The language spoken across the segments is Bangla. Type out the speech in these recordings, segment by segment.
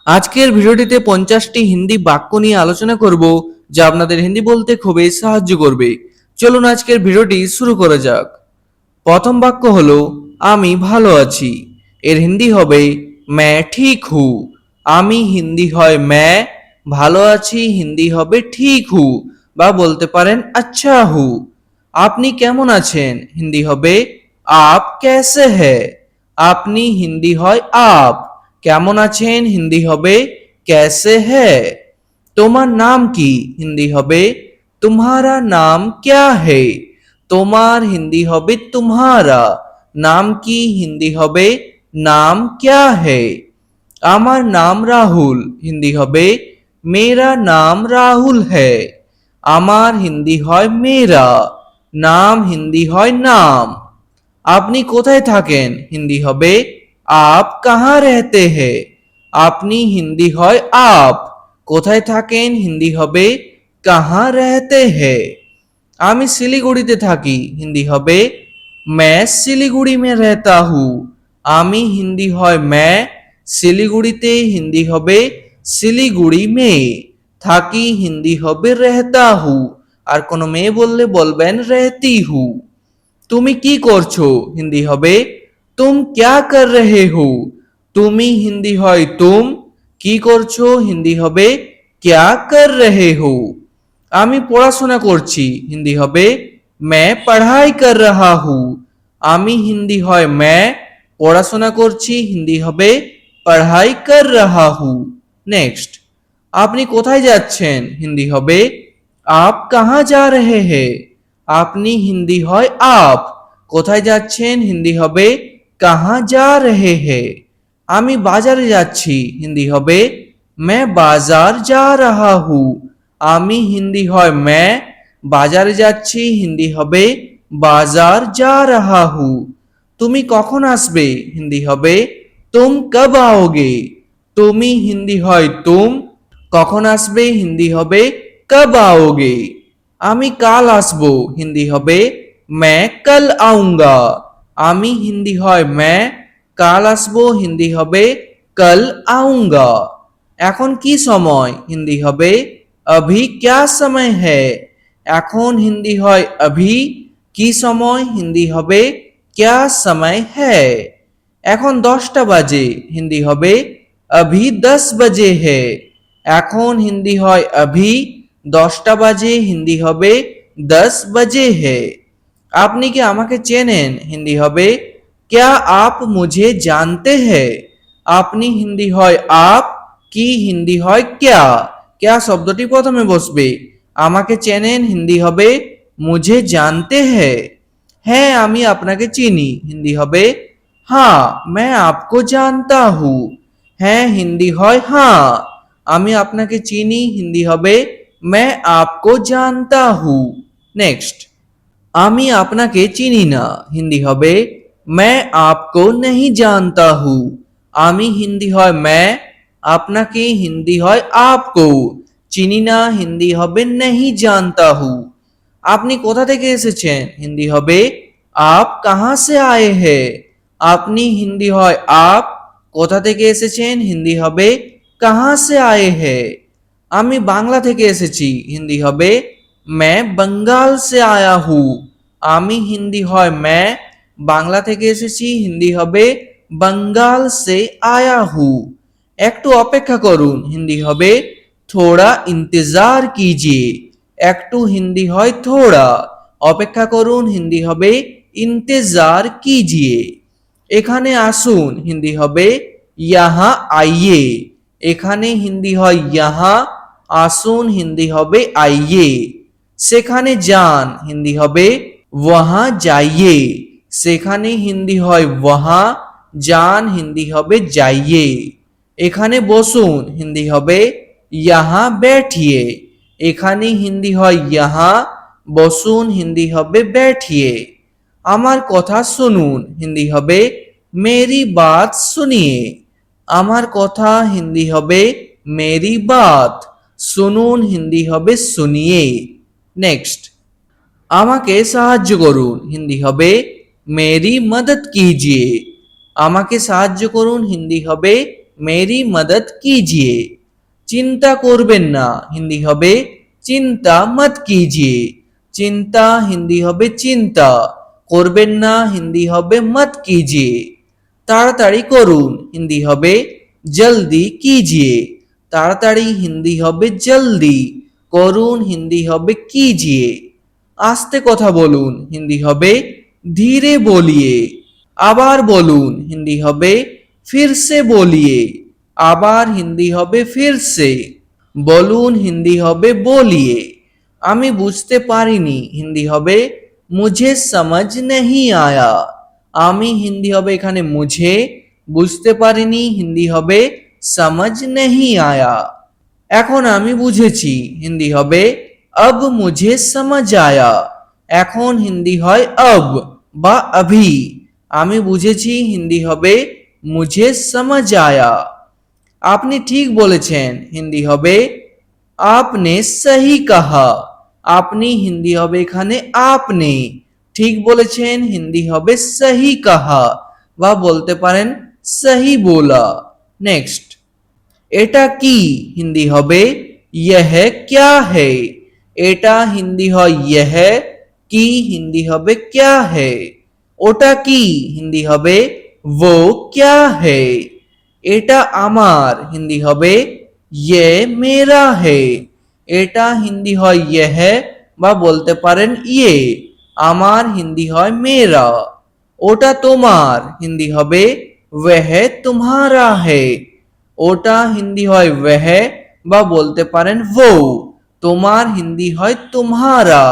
আজকের ভিডিওটিতে 50টি হিন্দি বাক্য নিয়ে আলোচনা করব যা আপনাদের হিন্দি বলতে খুবই সাহায্য করবে। চলুন আজকের ভিডিওটি শুরু করা যাক। প্রথম বাক্য হলো আমি ভালো আছি। এর হিন্দি হবে मैं ठीक हूँ। আমি হিন্দি হয় मैं, ভালো আছি হিন্দি হবে ঠিক हूँ বা বলতে পারেন अच्छा हूँ। আপনি কেমন আছেন হিন্দি হবে आप कैसे हैं। আপনি হিন্দি হয় आप, কেমন আছেন হিন্দি হবে कैसे है। তোমার নাম কি হিন্দি হবে तुम्हारा नाम क्या है। তোমার হিন্দি হবে तुम्हारा, নাম কি হিন্দি হবে नाम क्या है। আমার নাম রাহুল হিন্দি হবে मेरा नाम राहुल है। আমার হিন্দি হয় मेरा, নাম হিন্দি হয় नाम। আপনি কোথায় থাকেন হিন্দি হবে आप कहाँ रहते हैं। আপনি হিন্দি হয় आप, কোথায় থাকেন হিন্দি হবে कहाँ रहते हैं। আমি শিলিগুড়িতে থাকি হিন্দি হবে मैं सिलीगुड़ी में रहता हूँ। আমি হিন্দি হয় मैं, শিলিগুড়িতে হিন্দি হবে শিলিগুড়ি মে, থাকি হিন্দি হবে रहता हूँ। আর কোনো মেয়ে বললে বলবেন रहती हूँ। তুমি কি করছো হিন্দি হবে तुम क्या कर रहे हो। তুমি হিন্দি হয় तुम, কি করছো হিন্দি হবে क्या कर रहे हो। আমি পড়াশোনা করছি হিন্দি হবে मैं पढ़ाई कर रहा हूँ। আমি হিন্দি হয় मैं, পড়াশোনা করছি হিন্দি হবে पढ़ाई कर रहा हूँ। নেক্সট, আপনি কোথায় যাচ্ছেন হিন্দি হবে आप कहाँ जा रहे हैं। আপনি হিন্দি হয় आप, কোথায় যাচ্ছেন হিন্দি হবে कहाँ जा रहे हैं। আমি বাজারে যাচ্ছি হিন্দি হবে मैं बाजार जा रहा हूँ। আমি হিন্দি হয় मैं, বাজারে যাচ্ছি হিন্দি হবে बाजार जा रहा हूँ। তুমি কখন আসবে হিন্দি হবে तुम कब आओगे। তুমি হিন্দি হয় तुम, কখন আসবে হিন্দি হবে कब आओगे। আমি কাল আসবো হিন্দি হবে मैं कल आऊंगा। আমি হিন্দি হয় मैं, কাল আসবো হিন্দি হবে कल आऊंगा। এখন কি সময় হিন্দি হবে अभी क्या समय है। এখন হিন্দি হয় अभी, কি সময় হিন্দি হবে क्या समय है। এখন 10টা বাজে হিন্দি হবে अभी 10 बजे है। এখন হিন্দি হয় अभी, 10টা বাজে হিন্দি হবে 10 बजे है। আপনি কি আমাকে চেনেন হিন্দি হবে क्या आप मुझे जानते हैं। আপনি হিন্দি হয় आप, কি হিন্দি হয় क्या, क्या শব্দটি প্রথমে বসবে। আমাকে চেনেন হিন্দি হবে मुझे जानते हैं। হ্যাঁ আমি আপনাকে চিনি হিন্দি হবে हाँ मैं आपको जानता हूँ। হ্যাঁ হিন্দি হয় हाँ, আমি আপনাকে চিনি হিন্দি হবে मैं आपको जानता हूँ। নেক্সট, আমি আপনাকে চিনি না হিন্দি হবে मैं आपको नहीं जानता हूँ। আমি হিন্দি হয় मैं, আপনাকে হিন্দি হয় आपको, চিনি না হিন্দি হবে नहीं जानता हूँ। আপনি কোথা থেকে এসেছেন হিন্দি হবে आप कहाँ से आए हैं। আপনি হিন্দি হয় आप, কোথা থেকে এসেছেন হিন্দি হবে कहाँ से आए हैं। আমি বাংলা থেকে এসেছি হিন্দি হবে मैं बंगाल से आया हूँ। আমি হিন্দি হয় मैं, বাংলা থেকে এসেছি হিন্দি হবে बंगाल से आया हूँ। একটু অপেক্ষা করুন হিন্দি হবে थोड़ा इंतजार कीजिए। একটু হিন্দি হয় थोड़ा, অপেক্ষা করুন হিন্দি হবে इंतजार कीजिए। এখানে আসুন হিন্দি হবে यहाँ आइए। এখানে হিন্দি হয় यहाँ, আসুন হিন্দি হবে आइए। সেখানে যান হিন্দি হবে वहाँ जाइए। সেখানে হিন্দি হয় वहाँ, যান হিন্দি হবে जाइए। এখানে বসুন হিন্দি হবে यहाँ बैठिए। এখানে হিন্দি হয় यहाँ, বসুন হিন্দি হবে बैठिए। আমার কথা শুনুন হিন্দি হবে मेरी बात सुनिए। আমার কথা হিন্দি হবে मेरी बात, শুনুন হিন্দি হবে सुनिए। নেক্সট, আমাকে সাহায্য করুন হিন্দি হবে मेरी मदद कीजिए। আমাকে সাহায্য করুন হিন্দি হবে मेरी मदद कीजिए। চিন্তা করবেন না হিন্দি হবে চিন্তা মত कीजिए। চিন্তা হিন্দি হবে চিন্তা, করবেন না হিন্দি হবে মত कीजिए। তাড়াতাড়ি করুন হিন্দি হবে জলদি कीजिए। তাড়াতাড়ি হিন্দি হবে জলদি, করুন হিন্দি হবে कीजिए। আস্তে কথা বলুন হিন্দি হবে ধীরে বলিয়ে। আবার বলুন হিন্দি হবে फिर से बोलिए। আবার হিন্দি হবে फिर से। বলুন হিন্দি হবে বলিয়ে। আমি বুঝতে পারিনি হিন্দি হবে मुझे समझ नहीं आया। আমি হিন্দি হবে এখানে मुझे, বুঝতে পারিনি হিন্দি হবে समझ नहीं आया। এখন আমি বুঝেছি হিন্দি হবে अब मुझे समझ आया। এখন হিন্দি হয় अब বা अभी। আমি বুঝেছি হিন্দি হবে मुझे समझ आया। আপনি ঠিক বলেছেন হিন্দি হবে आपने सही कहा। আপনি হিন্দি হবে এখানে आपने, ঠিক বলেছেন হিন্দি হবে सही कहा বা বলতে পারেন सही बोला। নেক্সট, এটা কি হিন্দি হবে यह क्या है। এটা হিন্দি হয় यह, কি হিন্দি হবে क्या है। ওটা কি হিন্দি হবে वो क्या है। এটা আমার হিন্দি হবে ये मेरा है। এটা হিন্দি হয় यह বা বলতে পারেন ये, আমার হিন্দি হয় मेरा। ওটা তোমার হিন্দি হবে वह तुम्हारा है। ওটা হিন্দি হয় वह বা বলতে পারেন वो, তোমার হিন্দি হয় तुम्हारा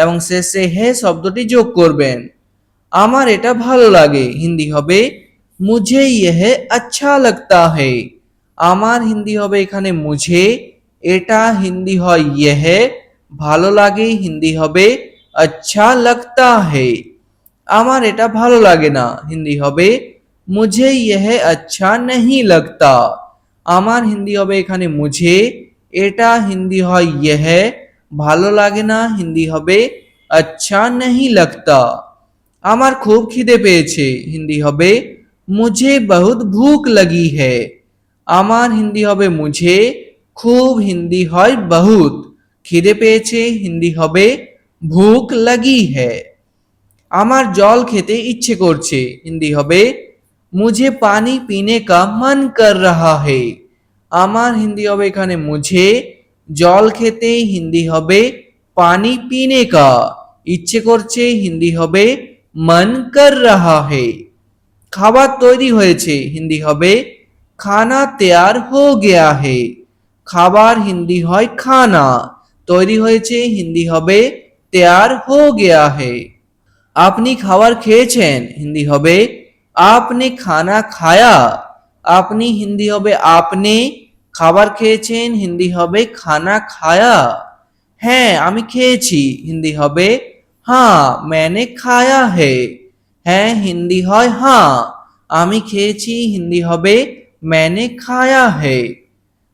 এবং শেষে হে শব্দটি যোগ করবেন। আমার এটা ভালো লাগে হিন্দি হবে मुझे यह अच्छा लगता है। আমার হিন্দি হবে এখানে मुझे, এটা হিন্দি হয় यह, ভালো লাগে হিন্দি হবে अच्छा लगता है। আমার এটা ভালো লাগে না হিন্দি হবে मुझे यह अच्छा नहीं लगता। আমার হিন্দি হবে এখানে मुझे, এটা হিন্দি হয় यह, ভালো লাগে না হিন্দি হবে अच्छा नहीं लगता। আমার খুব খিদে পেয়েছে হিন্দি হবে मुझे बहुत भूख लगी है। আমার হিন্দি হবে मुझे, খুব হিন্দি হয় बहुत, খিদে পেয়েছে হিন্দি হবে ভুক লাগি है। আমার জল খেতে ইচ্ছে করছে হিন্দি হবে मुझे पानी पीने का मन कर रहा है। আমার হিন্দি হবে এখানে मुझे, জল খেতে হিন্দি হবে পানি পিনে কা, ইচ্ছে করছে হিন্দি হবে मन कर रहा है। খাবার তৈরি হয়েছে হিন্দি হবে খানা তৈয়ার হো গয়া হে। খাবার হিন্দি হয় খানা, তৈরি হয়েছে হিন্দি হবে তৈয়ার হো গয়া হে। আপনি খাবার খেয়েছেন হিন্দি হবে আপনি খানা খায়া। আপনি হিন্দি হবে আপনি, খাবার খেয়েছেন হিন্দি হবে খানা খায়া। হ্যাঁ আমি খেয়েছি হিন্দি হবে হ্যাঁ मैंने खाया है। হ্যাঁ হিন্দি হয় হ্যাঁ, আমি খেয়েছি হিন্দি হবে मैंने खाया है।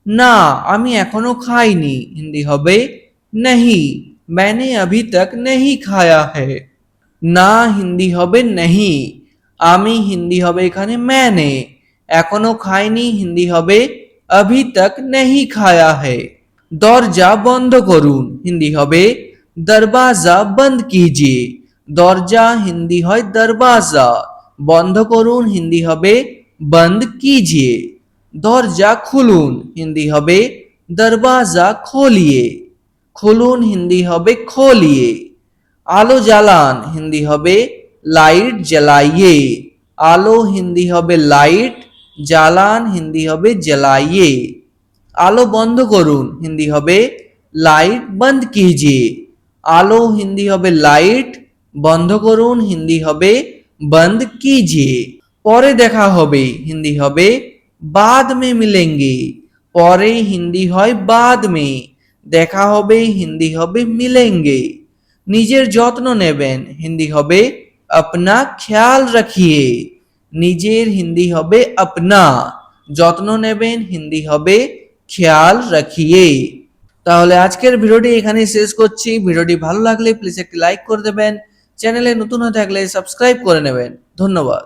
না আমি এখনো খাইনি হিন্দি হবে नहीं, मैंने अभी तक नहीं खाया है। না হিন্দি হবে नहीं, আমি হিন্দি হবে এখানে मैंने, এখনো খাইনি হিন্দি হবে अभी तक नहीं खाया है। দরজা বন্ধ করুন হিন্দি হবে দরवाजा बंद कीजिए। দরজা হিন্দি হয় দরवाजा, বন্ধ করুন হিন্দি হবে बंद कीजिए। দরজা খুলুন হিন্দি হবে দরवाजा खोलिए। খুলুন হিন্দি হবে खोलिए। আলো জ্বালান হিন্দি হবে লাইট জ্বালাইয়ে। আলো হিন্দি হবে লাইট, জ্বালান হিন্দি হবে জ্বালাইয়ে। আলো বন্ধ করুন হিন্দি হবে লাইট বন্ধ कीजिए। আলো হিন্দি হবে লাইট, বন্ধ করুন হিন্দি হবে বন্ধ कीजिए। পরে দেখা হবে হিন্দি হবে बाद में मिलेंगे। পরে হিন্দি হয় बाद में, দেখা হবে হিন্দি হবে मिलेंगे। নিজের যত্ন নেবেন হিন্দি হবে अपना ख्याल रखिए। নিজের হিন্দি হবে अपना, যত্ন নেবেন হিন্দি হবে খেয়াল রাখিয়ে। তাহলে আজকের ভিডিওটি এখানেই শেষ করছি। ভিডিওটি ভালো লাগলে প্লিজ একটি লাইক করে দেবেন, চ্যানেলে নতুন হয়ে থাকলে সাবস্ক্রাইব করে নেবেন। ধন্যবাদ।